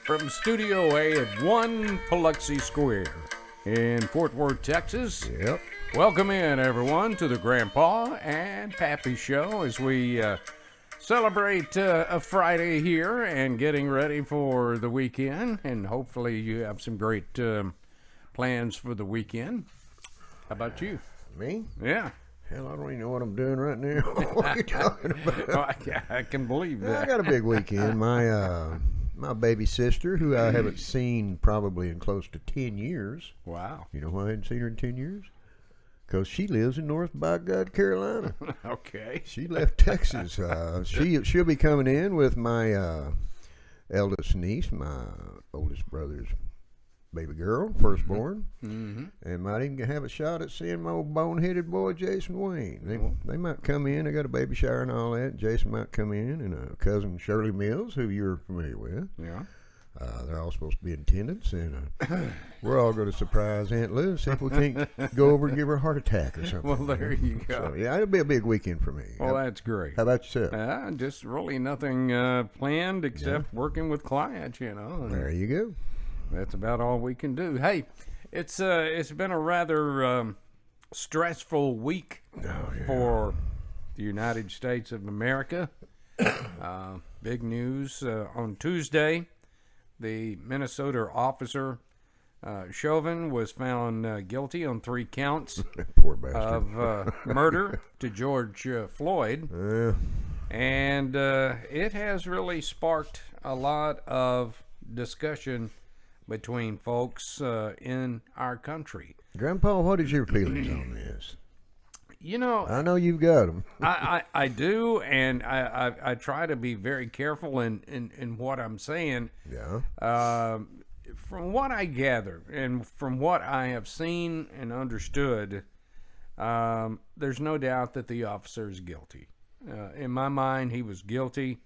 from Studio A at 1 Biloxi Square in Fort Worth, Texas. Yep. Welcome in, everyone, to the Grandpa and Pappy Show as we celebrate a Friday here and getting ready for the weekend. And hopefully you have some great plans for the weekend. How about you? Me? Yeah. Hell, I don't even know what I'm doing right now. What are you talking about? I can believe that. I got a big weekend. My baby sister, who I haven't seen probably in close to 10 years. Wow. You know why I hadn't seen her in 10 years? Because she lives in North by God, Carolina. Okay. She left Texas. She'll be coming in with my eldest niece, my oldest brother's baby girl, firstborn, and might even have a shot at seeing my old boneheaded boy Jason Wayne. They might come in. I got a baby shower and all that. Jason might come in, and a cousin Shirley Mills, who you're familiar with. Yeah. They're all supposed to be in attendance, and we're all going to surprise Aunt Liz if we can't go over and give her a heart attack or something. Well, there you go. So, yeah, it'll be a big weekend for me. Well, that's great. How about yourself? Just really nothing planned except working with clients, you know. There you go. That's about all we can do. Hey, it's been a rather stressful week for the United States of America. Big news on Tuesday. The Minnesota officer, Chauvin, was found guilty on 3 counts Poor bastard. of murder to George Floyd. And it has really sparked a lot of discussion between folks in our country. Grandpa, what is your feelings on this? You know, I know you've got them. I do, and I try to be very careful in what I'm saying. Yeah. From what I gather and from what I have seen and understood, there's no doubt that the officer is guilty. In my mind, he was guilty.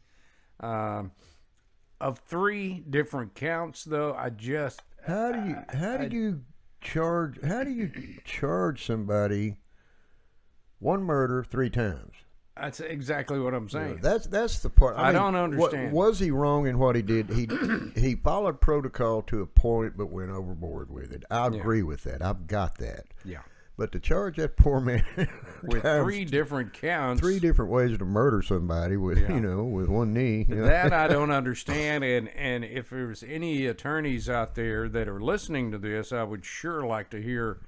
Of 3 different counts, though, how do you charge somebody one murder 3 times? That's exactly what I'm saying. That's the part. I don't understand. Was he wrong in what he did? He followed protocol to a point, but went overboard with it. I agree with that. I've got that. Yeah. But to charge that poor man with 3 different counts, 3 different ways to murder somebody with with one knee. That I don't understand. And if there's any attorneys out there that are listening to this, I would sure like to hear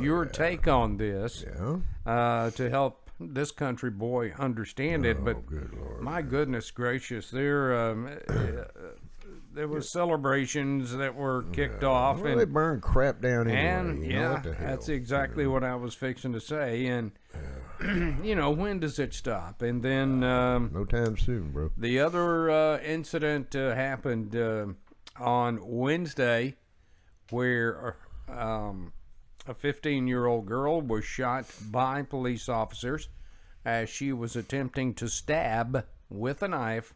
your take on this to help this country boy understand it. But good Lord, my goodness gracious, there was celebrations that were kicked off, well, and they burned crap down anyway. And what the hell? that's exactly what I was fixing to say. And when does it stop? And then no time soon, bro. The other incident happened on Wednesday, where a 15-year-old girl was shot by police officers as she was attempting to stab with a knife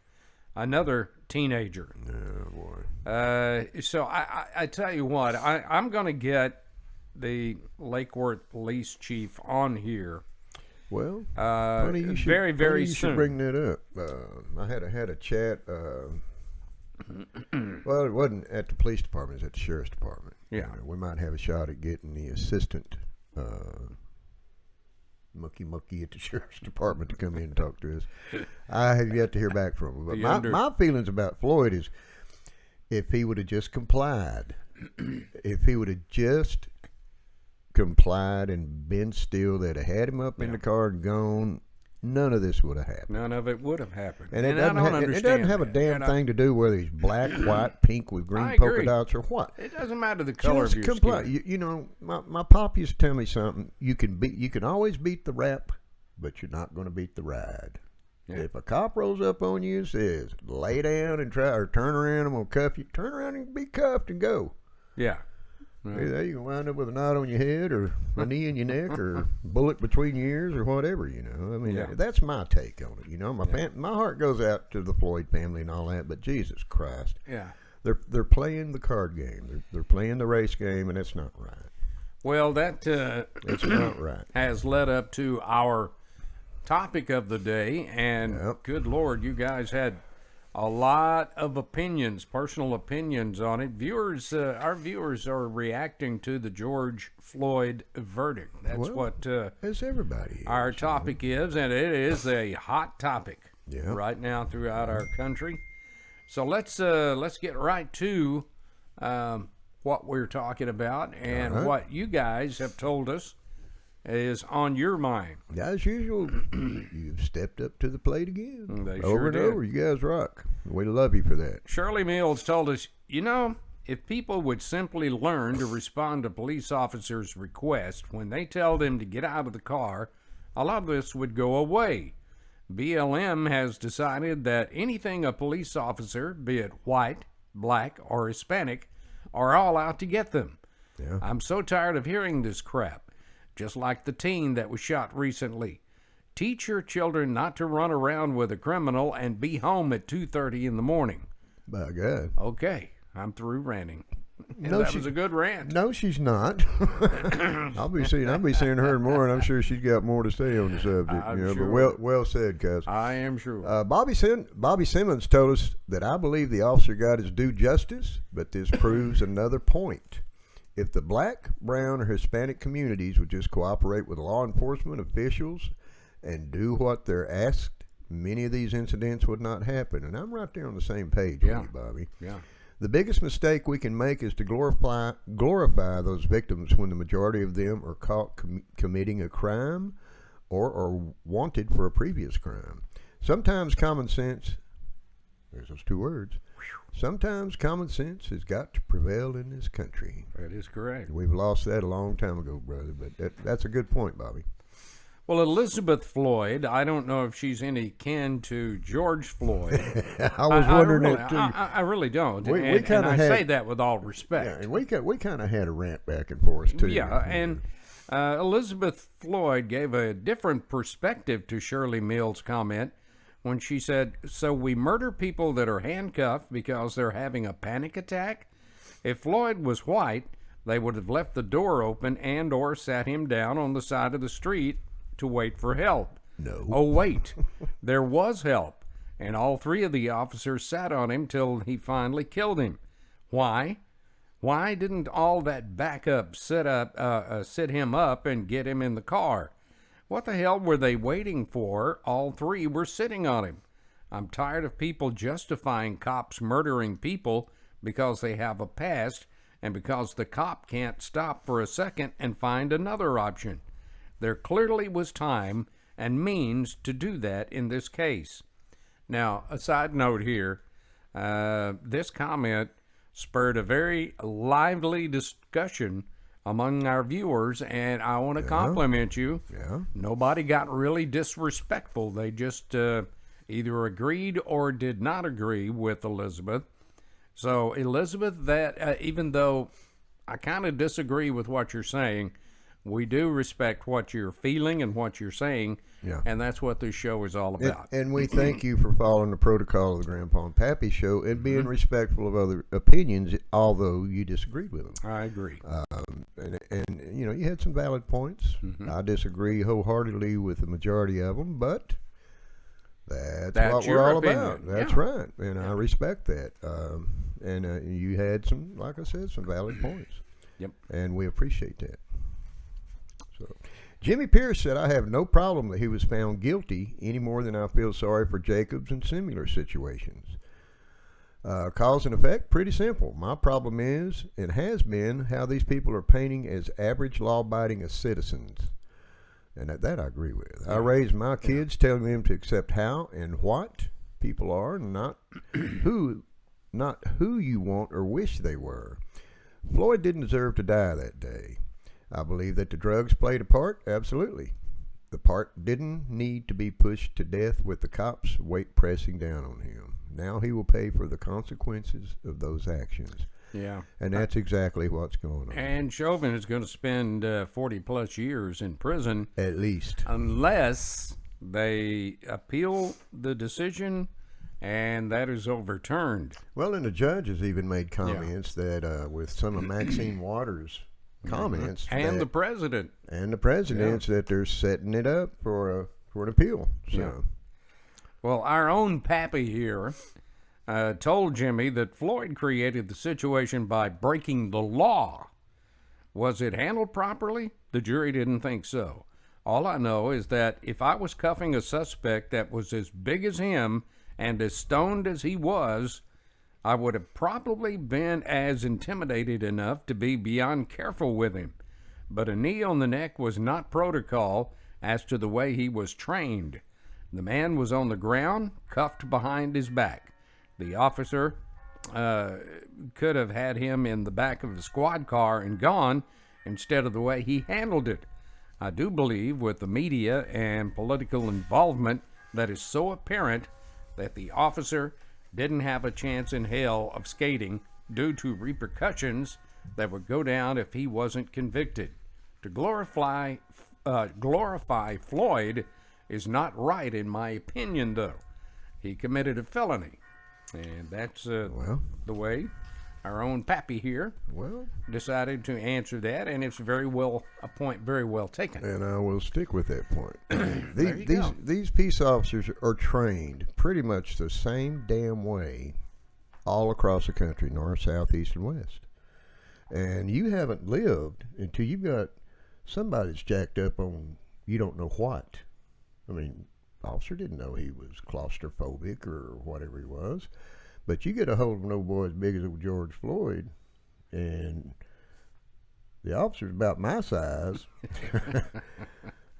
another teenager. Oh, boy. So I tell you what, I'm going to get the Lake Worth police chief on here. Well, funny you should, very funny you soon. should bring that up. I had a chat. Well, it wasn't at the police department; it was at the sheriff's department. Yeah, we might have a shot at getting the assistant mucky at the sheriff's department to come in and talk to us. I have yet to hear back from him. But my feelings about Floyd is, if he would have just complied, and been still, they'd have had him up in the car and gone, none of this would have happened. None of it would have happened. And I don't understand. It doesn't have a damn thing to do whether he's black, white, pink with green polka dots or what. It doesn't matter the color of your skin. You know, my pop used to tell me something. You can always beat the rap, but you're not going to beat the ride. Yeah. If a cop rolls up on you and says, lay down and try, or turn around, I'm going to cuff you, turn around and be cuffed and go. Yeah. Either you can wind up with a knot on your head or a knee in your neck or a bullet between your ears or whatever, you know. I mean, that's my take on it, you know. My heart goes out to the Floyd family and all that, but Jesus Christ. Yeah. They're playing the card game. They're playing the race game, and it's not right. Well, that it's not right. Has led up to our topic of the day, and good Lord, you guys had a lot of opinions, personal opinions on it. Our viewers are reacting to the George Floyd verdict. That's what as everybody our topic is, and it is a hot topic right now throughout our country. So let's get right to what we're talking about and what you guys have told us is on your mind. As usual, you've stepped up to the plate again. They over sure and did. over. You guys rock. We love you for that. Shirley Mills told us, if people would simply learn to respond to police officers' request when they tell them to get out of the car, a lot of this would go away. BLM has decided that anything a police officer, be it white, black, or Hispanic, are all out to get them. Yeah. I'm so tired of hearing this crap. Just like the teen that was shot recently. Teach your children not to run around with a criminal and be home at 2:30 in the morning. By God. Okay, I'm through ranting. No, that was a good rant. No, she's not. I'll be seeing her more, and I'm sure she's got more to say on the subject. I'm sure. But well said, cuz. I am sure. Bobby Simmons told us that I believe the officer got his due justice, but this proves another point. If the black, brown, or Hispanic communities would just cooperate with law enforcement officials and do what they're asked, many of these incidents would not happen. And I'm right there on the same page with you, Bobby. Yeah. The biggest mistake we can make is to glorify those victims when the majority of them are caught committing a crime or are wanted for a previous crime. Sometimes common sense, there's those two words, sometimes common sense has got to prevail in this country. That is correct. We've lost that a long time ago, brother, but that's a good point, Bobby. Well, Elizabeth Floyd, I don't know if she's any kin to George Floyd. I was wondering really, that too. I really don't. And I say that with all respect. Yeah, and we kind of had a rant back and forth too. Yeah, and Elizabeth Floyd gave a different perspective to Shirley Mills' comment when she said, so we murder people that are handcuffed because they're having a panic attack? If Floyd was white, they would have left the door open and or sat him down on the side of the street to wait for help. No. Oh, wait. There was help, and all three of the officers sat on him till he finally killed him. Why? Why didn't all that backup sit him up and get him in the car? What the hell were they waiting for? All three were sitting on him. I'm tired of people justifying cops murdering people because they have a past and because the cop can't stop for a second and find another option. There clearly was time and means to do that in this case. Now, a side note here, this comment spurred a very lively discussion among our viewers, and I want to compliment you. Yeah. Nobody got really disrespectful. They just either agreed or did not agree with Elizabeth. So, Elizabeth, that even though I kind of disagree with what you're saying, we do respect what you're feeling and what you're saying, and that's what this show is all about. And we thank you for following the protocol of the Grandpa and Pappy Show and being respectful of other opinions, although you disagreed with them. I agree. And you know, you had some valid points. I disagree wholeheartedly with the majority of them, but that's what we're all about. That's right, and I respect that. And you had some, like I said, some valid points. Yep. And we appreciate that. So, Jimmy Pierce said, I have no problem that he was found guilty any more than I feel sorry for Jacobs in similar situations. Cause and effect, pretty simple. My problem is, and has been, how these people are painting as average law-abiding as citizens. And that I agree with. I raised my kids telling them to accept how and what people are, not who you want or wish they were. Floyd didn't deserve to die that day. I believe that the drugs played a part, absolutely. The part didn't need to be pushed to death with the cops' weight pressing down on him. Now he will pay for the consequences of those actions. Yeah. And that's exactly what's going on. And Chauvin is going to spend 40 plus years in prison. At least. Unless they appeal the decision and that is overturned. Well, and the judge has even made comments that with some of Maxine Waters' comments. And the president. And the president's that they're setting it up for an appeal. So. Yeah. Well, our own Pappy here told Jimmy that Floyd created the situation by breaking the law. Was it handled properly? The jury didn't think so. All I know is that if I was cuffing a suspect that was as big as him and as stoned as he was, I would have probably been as intimidated enough to be beyond careful with him. But a knee on the neck was not protocol as to the way he was trained. The man was on the ground, cuffed behind his back. The officer could have had him in the back of the squad car and gone instead of the way he handled it. I do believe with the media and political involvement that is so apparent that the officer didn't have a chance in hell of skating due to repercussions that would go down if he wasn't convicted. To glorify Floyd is not right in my opinion, though. He committed a felony, and that's the way our own Pappy here decided to answer that, and it's very well taken. And I will stick with that point. Go. These peace officers are trained pretty much the same damn way all across the country, north, south, east, and west. And you haven't lived until you've got somebody that's jacked up on you don't know what. I mean, the officer didn't know he was claustrophobic or whatever he was. But you get a hold of an old boy as big as old George Floyd, and the officer's about my size.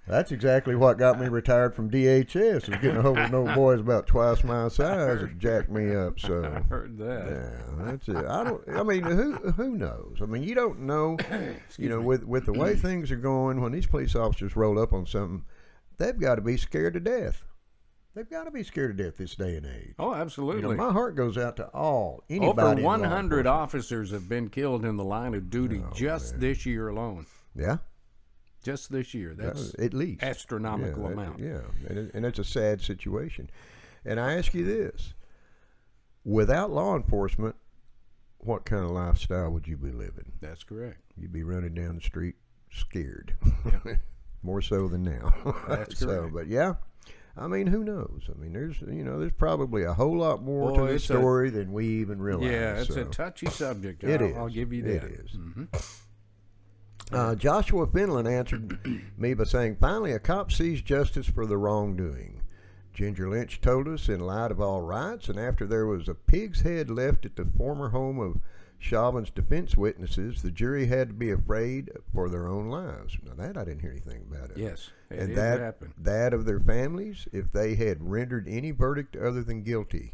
That's exactly what got me retired from DHS, was getting a hold of an old boy that's about twice my size that jacked me up. So I heard that. Yeah, that's it. I mean, who knows? I mean, you don't know. With the way things are going, when these police officers roll up on something, they've got to be scared to death. They've got to be scared to death this day and age. Oh, absolutely. My heart goes out to anybody. Over 100 officers have been killed in the line of duty this year alone. Yeah? Just this year. That's at least astronomical amount. Yeah, and it's a sad situation. And I ask you this. Without law enforcement, what kind of lifestyle would you be living? That's correct. You'd be running down the street scared. Yeah. More so than now. That's correct. But yeah. I mean, who knows? I mean, there's probably a whole lot more to the story than we even realize. Yeah, it's a touchy subject. I'll give you that. It is. Mm-hmm. Joshua Finland answered me by saying, finally, a cop sees justice for the wrongdoing. Ginger Lynch told us in light of all rights, and after there was a pig's head left at the former home of Chauvin's defense witnesses, the jury had to be afraid for their own lives. Now that I didn't hear anything about it. Yes, and that of their families, if they had rendered any verdict other than guilty.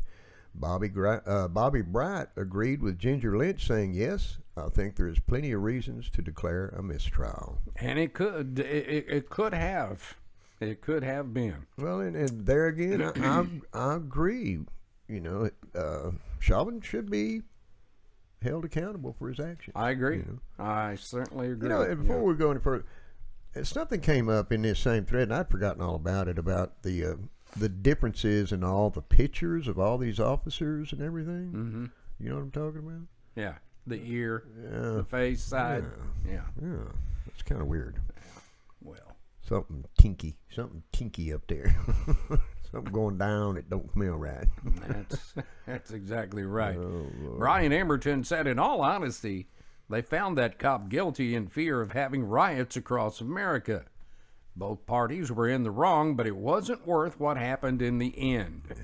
Bobby Bright agreed with Ginger Lynch, saying, yes, I think there is plenty of reasons to declare a mistrial. And it could have been. Well, and there again, I agree. Chauvin should be held accountable for his actions. I agree. I certainly agree. And before we go any further, something came up in this same thread, and I'd forgotten all about it, about the differences in all the pictures of all these officers and everything. Mm-hmm. You know what I'm talking about? Yeah. The ear, the face, side. Yeah. It's kind of weird. Yeah. Well. Something kinky up there. Something going down that don't smell right. That's exactly right. Oh, Brian Emerton said, in all honesty, they found that cop guilty in fear of having riots across America. Both parties were in the wrong, but it wasn't worth what happened in the end. Yeah.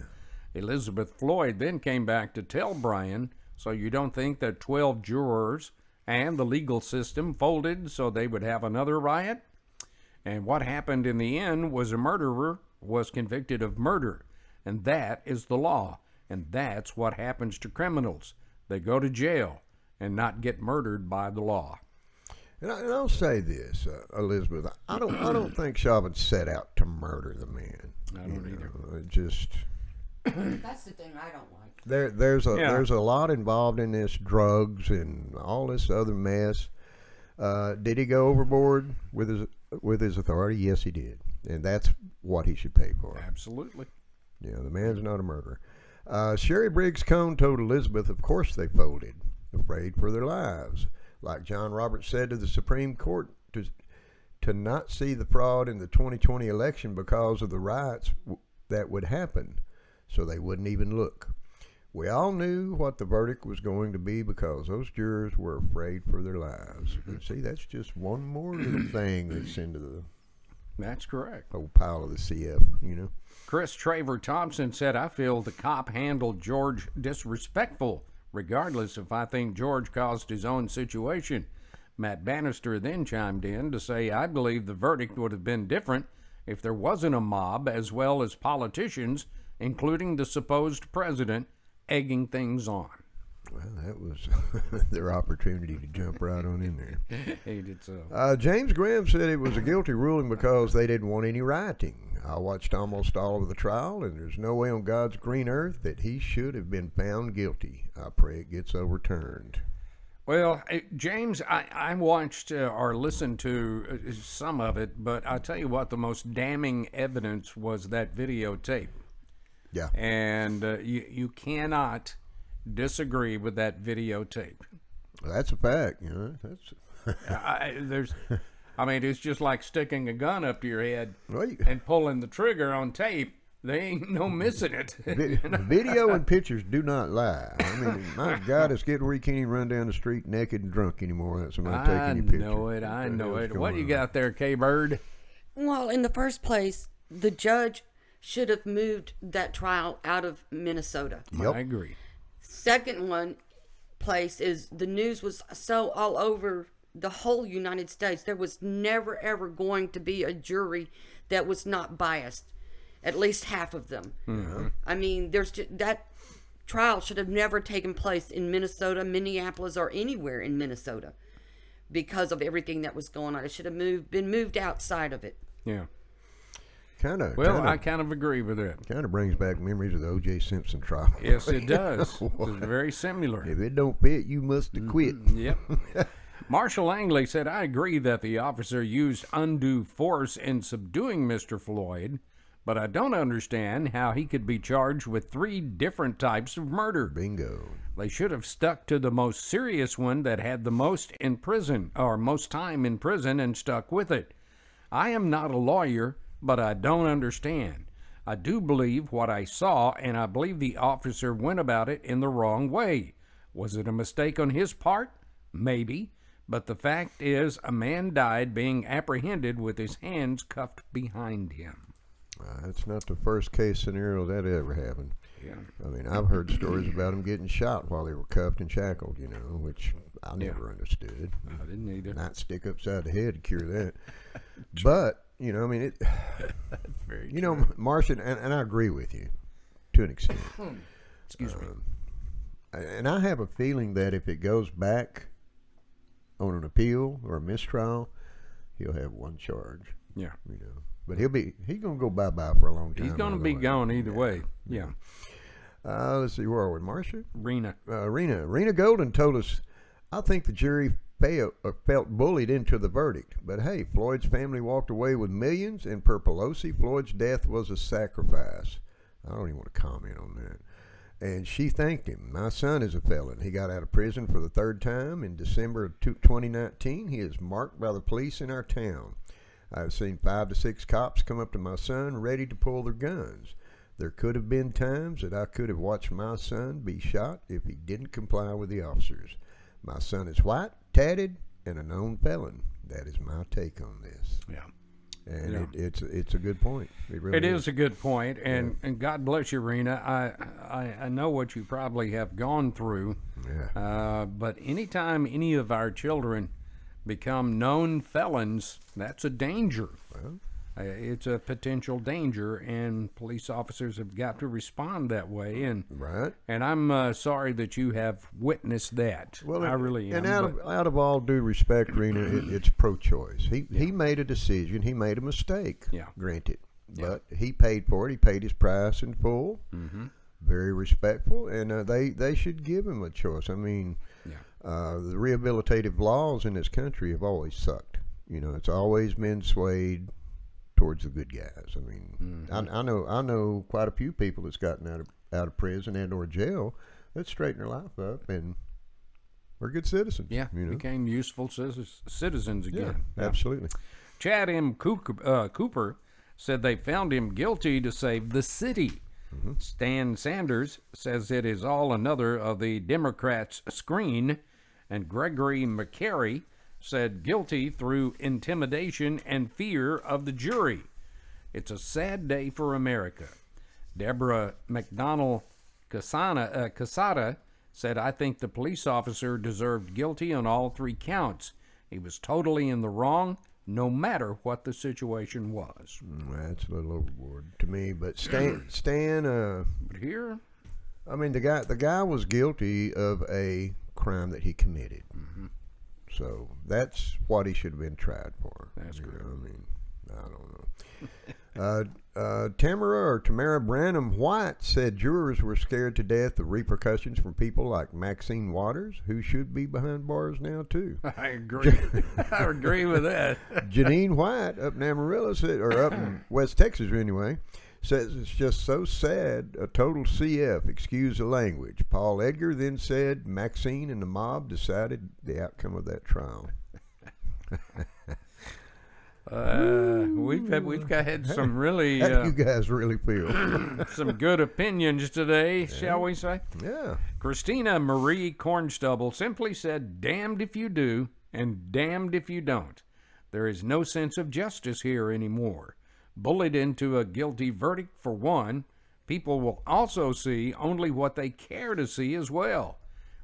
Elizabeth Floyd then came back to tell Brian, so you don't think that 12 jurors and the legal system folded so they would have another riot? And what happened in the end was a murderer was convicted of murder, and that is the law, and that's what happens to criminals. They go to jail and not get murdered by the law. And I'll say this, Elizabeth, I don't think Chauvin set out to murder the man. I don't either. That's the thing I don't like. There's a lot involved in this, drugs and all this other mess. Did he go overboard with his authority? Yes, he did, and that's what he should pay for. Absolutely. Yeah, the man's not a murderer. Sherry Briggs Cone told Elizabeth, of course they folded, afraid for their lives. Like John Roberts said to the Supreme Court, to not see the fraud in the 2020 election because of the riots that would happen, so they wouldn't even look. We all knew what the verdict was going to be because those jurors were afraid for their lives. And see, that's just one more little thing that's into the That's correct. whole pile of the CF, you know. Chris Traver Thompson said, I feel the cop handled George disrespectful, regardless if I think George caused his own situation. Matt Bannister then chimed in to say, I believe the verdict would have been different if there wasn't a mob as well as politicians, including the supposed president, egging things on. Well, that was their opportunity to jump right on in there. He did so. James Graham said it was a guilty ruling because they didn't want any rioting. I watched almost all of the trial, and there's no way on God's green earth that he should have been found guilty. I pray it gets overturned. Well, James, I watched or listened to some of it, but I'll tell you what, the most damning evidence was that videotape. Yeah. And you cannot disagree with that videotape. Well, that's a fact. You know, it's just like sticking a gun up to your head well, and pulling the trigger on tape. They ain't no missing it. Video and pictures do not lie. I mean, my God, it's getting where you can't even run down the street naked and drunk anymore. That's somebody taking your picture. I know it. What you got there, K-Bird? Well, in the first place, the judge should have moved that trial out of Minnesota. Yep. I agree. Second place is the news was so all over the whole United States. There was never, ever going to be a jury that was not biased. At least half of them. Mm-hmm. I mean, that trial should have never taken place in Minnesota, Minneapolis, or anywhere in Minnesota because of everything that was going on. It should have been moved outside of it. Yeah. I kind of agree with that. Kind of brings back memories of the O.J. Simpson trial. Yes, it does. It's very similar. If it don't fit, you must have quit. Yep. Marshall Langley said, I agree that the officer used undue force in subduing Mr. Floyd, but I don't understand how he could be charged with 3 different types of murder. Bingo. They should have stuck to the most serious one that had the most in prison, or most time in prison, and stuck with it. I am not a lawyer, but I don't understand. I do believe what I saw, and I believe the officer went about it in the wrong way. Was it a mistake on his part? Maybe. But the fact is, a man died being apprehended with his hands cuffed behind him. That's not the first case scenario that ever happened. Yeah. I mean, I've heard stories about them getting shot while they were cuffed and shackled, you know, which I never understood. I didn't either. Not stick upside the head to cure that. But, you know, I mean, That's very you know, Martian, and I agree with you to an extent. Excuse me. And I have a feeling that if it goes back on an appeal or a mistrial, he'll have one charge. Yeah. You know. But he's gonna go bye-bye for a long time. He's going to be gone either way. Yeah. Let's see, where are we, Marcia? Rena. Rena Golden told us, I think the jury felt bullied into the verdict. But hey, Floyd's family walked away with millions, and per Pelosi, Floyd's death was a sacrifice. I don't even want to comment on that. And she thanked him. My son is a felon. He got out of prison for the 3rd time in December of 2019. He is marked by the police in our town. I've seen 5 to 6 cops come up to my son ready to pull their guns. There could have been times that I could have watched my son be shot if he didn't comply with the officers. My son is white, tatted, and a known felon. That is my take on this. Yeah. And it's a good point. It is a good point, and God bless you, Rena. I know what you probably have gone through. Yeah. But anytime any of our children become known felons, that's a danger. Well, It's a potential danger, and police officers have got to respond that way. And right. And I'm sorry that you have witnessed that. Well, I really am. And out of all due respect, Rena, it's pro-choice. He made a decision. He made a mistake. Yeah. Granted, Yeah. but he paid for it. He paid his price in full. Mm-hmm. Very respectful, and they should give him a choice. I mean, the rehabilitative laws in this country have always sucked. You know, it's always been swayed towards the good guys. I mean, I know quite a few people that's gotten out of prison and or jail that straightened their life up and are good citizens. Yeah, you know? became useful citizens again. Yeah, absolutely. Chad M. Cooper said they found him guilty to save the city. Stan Sanders says it is all another of the Democrats' screen, and Gregory McCary said guilty through intimidation and fear of the jury. It's a sad day for America. Deborah McDonnell Casada said, I think the police officer deserved guilty on all 3 counts. He was totally in the wrong, no matter what the situation was. That's a little overboard to me, but Stan, But here, I mean, the guy was guilty of a crime that he committed. So that's what he should have been tried for. That's correct. I mean, I don't know. Tamara Branham White said jurors were scared to death of repercussions from people like Maxine Waters, who should be behind bars now too. I agree. I agree with that. Janine White up in Amarillo said, or up in West Texas anyway, says it's just so sad, a total CF, excuse the language. Paul Edgar then said Maxine and the mob decided the outcome of that trial. We've had some really How do you guys really feel? some good opinions today, shall we say? Yeah. Christina Marie Cornstubble simply said, damned if you do and damned if you don't. There is no sense of justice here anymore. Bullied into a guilty verdict for one, people will also see only what they care to see as well.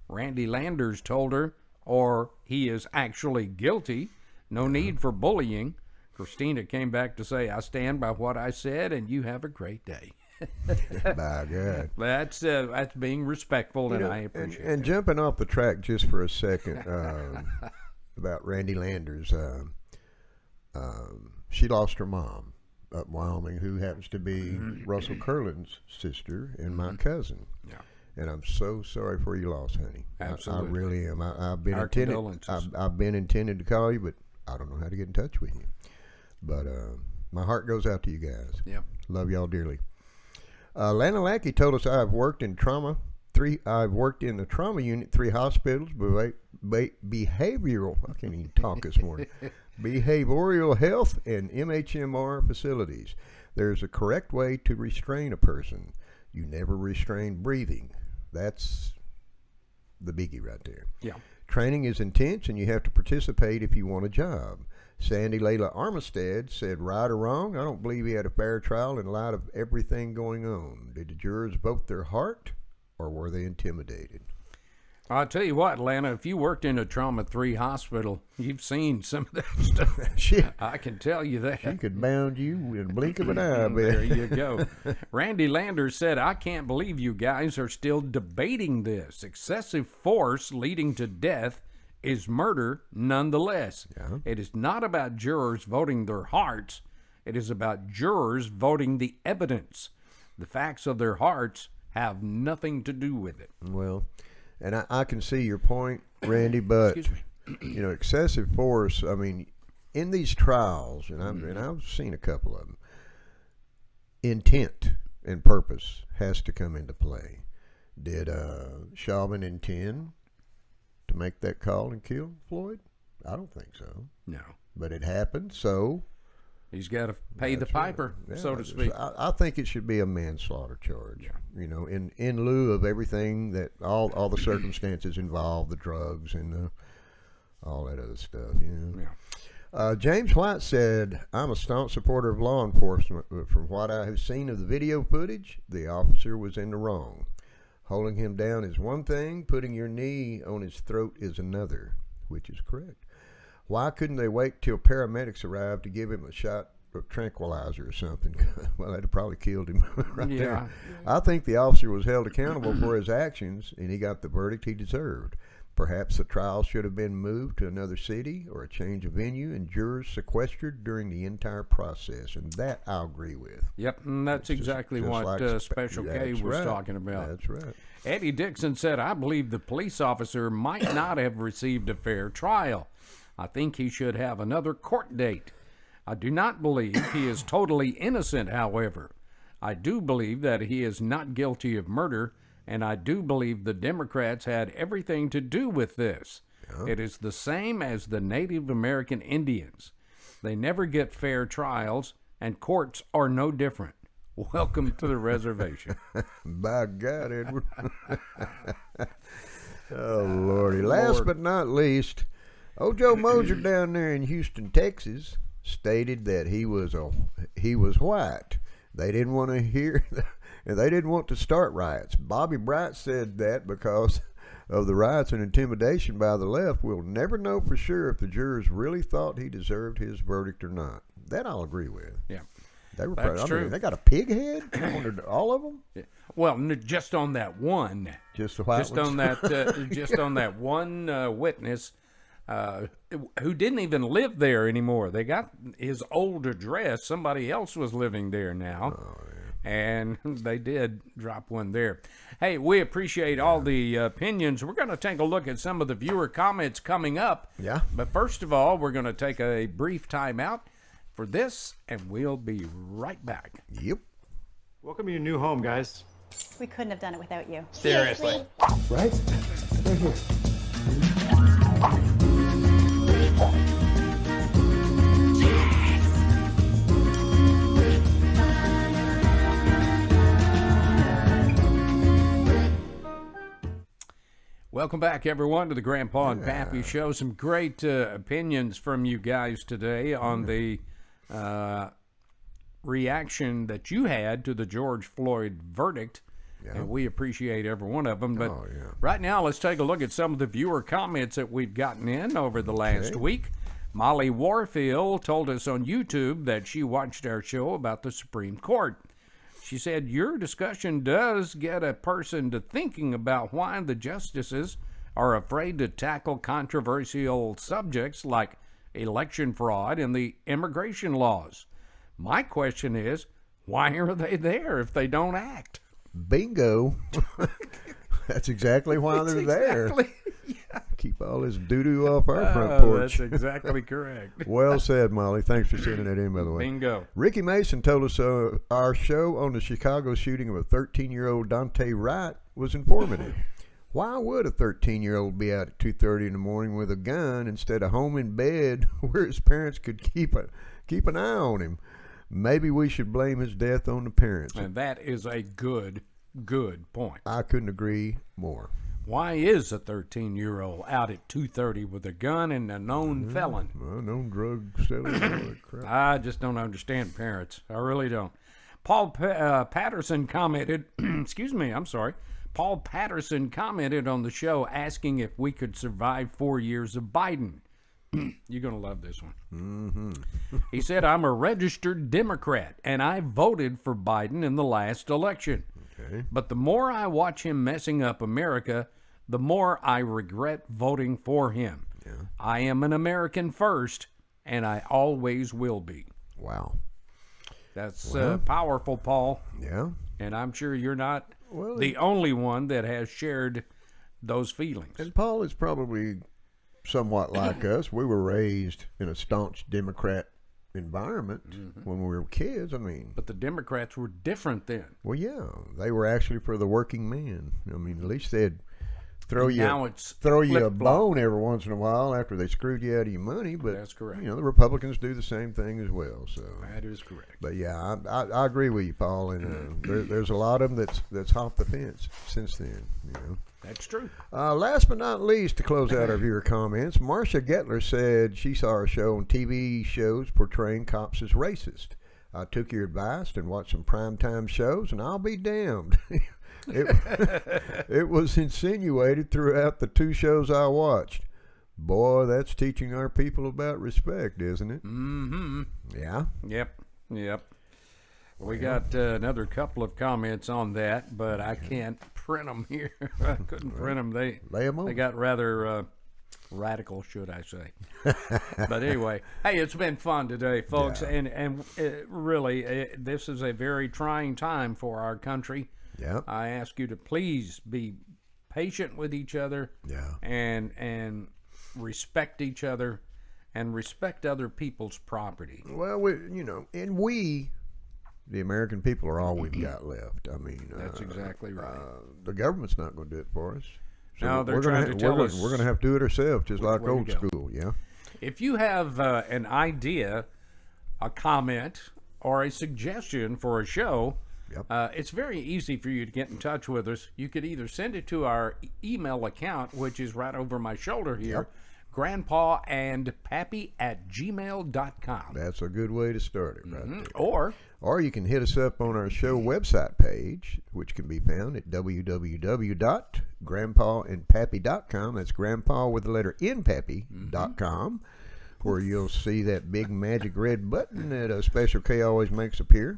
Randy Landers told her, or he is actually guilty, no need for bullying. Christina came back to say, I stand by what I said, and you have a great day. By God. That's being respectful, and I appreciate it. And jumping off the track just for a second about Randy Landers, she lost her mom up in Wyoming, who happens to be Russell Curlin's sister and my cousin. Yeah. And I'm so sorry for your loss, honey. Absolutely. I really am. I've been Our intended. condolences. I've been intended to call you, but I don't know how to get in touch with you. But my heart goes out to you guys. Yep. Love y'all dearly. Lana Lackey told us I've worked in the trauma unit, 3 hospitals, behavioral. I can't even talk this morning. Behavioral health and MHMR facilities. There's a correct way to restrain a person. You never restrain breathing. That's the biggie right there. Yeah. Training is intense, and you have to participate if you want a job. Sandy Layla Armistead said, right or wrong, I don't believe he had a fair trial in light of everything going on. Did the jurors vote their heart, or were they intimidated? I'll tell you what, Lana, if you worked in a Trauma 3 hospital, you've seen some of that stuff. I can tell you that. She could bound you in a blink of an eye. There you go. Randy Landers said, I can't believe you guys are still debating this. Excessive force leading to death is murder nonetheless. Yeah. It is not about jurors voting their hearts. It is about jurors voting the evidence. The facts of their hearts have nothing to do with it. Well, and I can see your point, Randy, but you know, excessive force. I mean, in these trials, and I've seen a couple of them. Intent and purpose has to come into play. Did Chauvin intend to make that call and kill Floyd? I don't think so. No, but it happened. So he's got to pay the piper, so to speak. I think it should be a manslaughter charge. Yeah. You know, in lieu of everything that all the circumstances involved, the drugs and all that other stuff. You know. Yeah. James White said, "I'm a staunch supporter of law enforcement, but from what I have seen of the video footage, the officer was in the wrong. Holding him down is one thing; putting your knee on his throat is another, which is correct. Why couldn't they wait till paramedics arrived to give him a shot of tranquilizer or something? Well, that'd have probably killed him right there. I think the officer was held accountable for his actions, and he got the verdict he deserved. Perhaps the trial should have been moved to another city or a change of venue and jurors sequestered during the entire process." And that I'll agree with. Yep, and that's exactly what like Special K was talking about. That's right. Eddie Dixon said, "I believe the police officer might not have received a fair trial. I think he should have another court date. I do not believe he is totally innocent, however. I do believe that he is not guilty of murder, and I do believe the Democrats had everything to do with this. Yeah. It is the same as the Native American Indians. They never get fair trials, and courts are no different. welcome to the reservation. By God, Edward. Oh, Lordy. Last but not least, old Joe Moser down there in Houston, Texas, stated that he was white. They didn't want to hear, and they didn't want to start riots. Bobby Bright said that because of the riots and intimidation by the left. We'll never know for sure if the jurors really thought he deserved his verdict or not. That I'll agree with. Yeah. They were That's true. I mean, they got a pig head on all of them. Yeah. Well, just on that one. Just the white just ones? on that. Just on that one witness who didn't even live there anymore. They got his old address. Somebody else was living there now. Oh, yeah. And they did drop one there. Hey, we appreciate all the opinions. We're going to take a look at some of the viewer comments coming up. Yeah. But first of all, we're going to take a brief time out for this, and we'll be right back. Yep. Welcome to your new home, guys. We couldn't have done it without you. Seriously. Right? Right here. Welcome back, everyone, to the Grandpa and Pappy Show. Some great opinions from you guys today on the reaction that you had to the George Floyd verdict. Yeah. And we appreciate every one of them. But Oh, yeah. right now, let's take a look at some of the viewer comments that we've gotten in over the last week. Molly Warfield told us on YouTube that she watched our show about the Supreme Court. She said, your discussion does get a person to thinking about why the justices are afraid to tackle controversial subjects like election fraud and the immigration laws. My question is, why are they there if they don't act? Bingo. That's exactly why they're there. Exactly. Yeah. Keep all this doo-doo off our front porch. That's exactly correct. Well said, Molly. Thanks for sending that in, by the way. Bingo. Ricky Mason told us our show on the Chicago shooting of a 13-year-old Dante Wright was informative. Why would a 13-year-old be out at 2:30 in the morning with a gun instead of home in bed where his parents could keep an eye on him? Maybe we should blame his death on the parents. And that is a good point. I couldn't agree more. Why is a 13-year-old out at 2:30 with a gun and a known felon? Well, known drug selling and all that crap. I just don't understand parents. I really don't. Paul Patterson commented, Paul Patterson commented on the show asking if we could survive 4 years of Biden. You're going to love this one. Mm-hmm. He said, I'm a registered Democrat, and I voted for Biden in the last election. Okay. But the more I watch him messing up America, the more I regret voting for him. Yeah. I am an American first, and I always will be. Wow. That's Well. powerful, Paul. Yeah. And I'm sure you're not Well, the only one that has shared those feelings. And Paul is probably somewhat like us. We were raised in a staunch Democrat environment when we were kids. I mean, But the Democrats were different then. well, yeah, they were actually for the working man. I mean, at least they'd throw And you now it's throw you a flip-flop. bone every once in a while after they screwed you out of your money. But That's correct. You know, the Republicans do the same thing as well. So, That is correct. but yeah, I agree with you, Paul. And there's a lot of them that's hopped the fence since then. You know. That's true. Last but not least, to close out our viewer comments, Marcia Gettler said she saw a show on TV shows portraying cops as racist. I took your advice and watched some primetime shows, and I'll be damned. It was insinuated throughout the two shows I watched. Boy, that's teaching our people about respect, isn't it? Mm-hmm. Yeah. Yep. We got another couple of comments on that, but I can't print them here. I couldn't print them. Lay 'em on. They got rather radical, should I say. But anyway, hey, it's been fun today, folks. Yeah. And really, this is a very trying time for our country. Yeah. I ask you to please be patient with each other. Yeah. And respect each other and respect other people's property. Well, we, the American people, are all we've got left. I mean, That's exactly right. The government's not going to do it for us. No, they're we're gonna trying to tell us we're going to have to do it ourselves, just like way to old go. school. Yeah. If you have an idea, a comment, or a suggestion for a show, Yep. It's very easy for you to get in touch with us. You could either send it to our email account, which is right over my shoulder here, grandpaandpappy@gmail.com. That's a good way to start it right there. Or you can hit us up on our show website page, which can be found at www.grandpaandpappy.com. That's grandpa with the letter N, pappy.com, where you'll see that big magic red button that Special K always makes appear.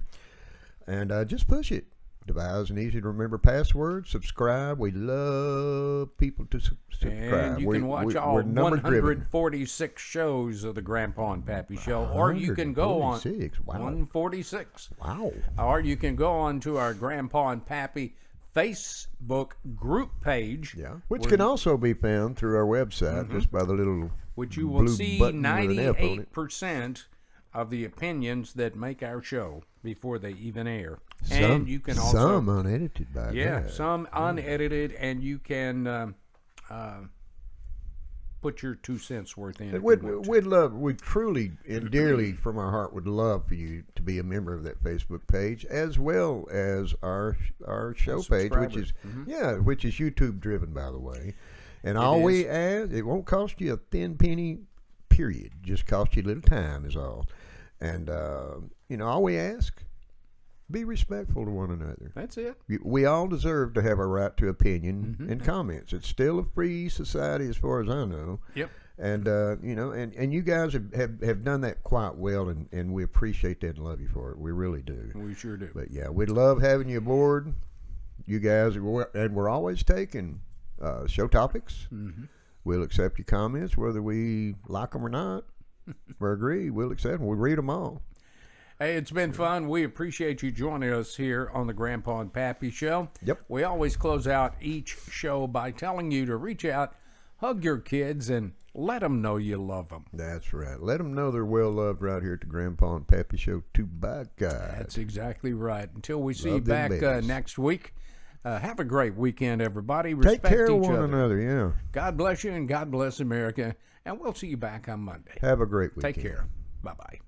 And just push it. Devise an easy to remember password. Subscribe. We love people to subscribe. And you can watch all we're number driven. 146 shows of the Grandpa and Pappy Show, or you can go on 146. Wow. Or you can go on to our Grandpa and Pappy Facebook group page, which can also be found through our website, just by the little which you will blue see button with an F on it. 98% of the opinions that make our show before they even air. Some, and you can also some unedited by that. some unedited, and you can put your 2 cents worth in. We truly and dearly from our heart would love for you to be a member of that Facebook page, as well as our show page, which is which is YouTube driven, by the way. And all we ask, it won't cost you a thin penny, period. Just cost you a little time is all. And all we ask, be respectful to one another. That's it. We all deserve to have a right to opinion and comments. It's still a free society as far as I know. Yep. And and you guys have done that quite well, and we appreciate that and love you for it. We really do. We sure do. But yeah, we'd love having you aboard. You guys, and we're always taking show topics. We'll accept your comments, whether we like them or not, or agree. We'll accept them. We'll read them all. Hey, it's been fun. We appreciate you joining us here on the Grandpa and Pappy Show. Yep. We always close out each show by telling you to reach out, hug your kids, and let them know you love them. That's right. Let them know they're well loved right here at the Grandpa and Pappy Show, too, by God. That's exactly right. Until we see you back next week, have a great weekend, everybody. Take care of one another, yeah. God bless you, and God bless America. And we'll see you back on Monday. Have a great weekend. Take care. Bye-bye.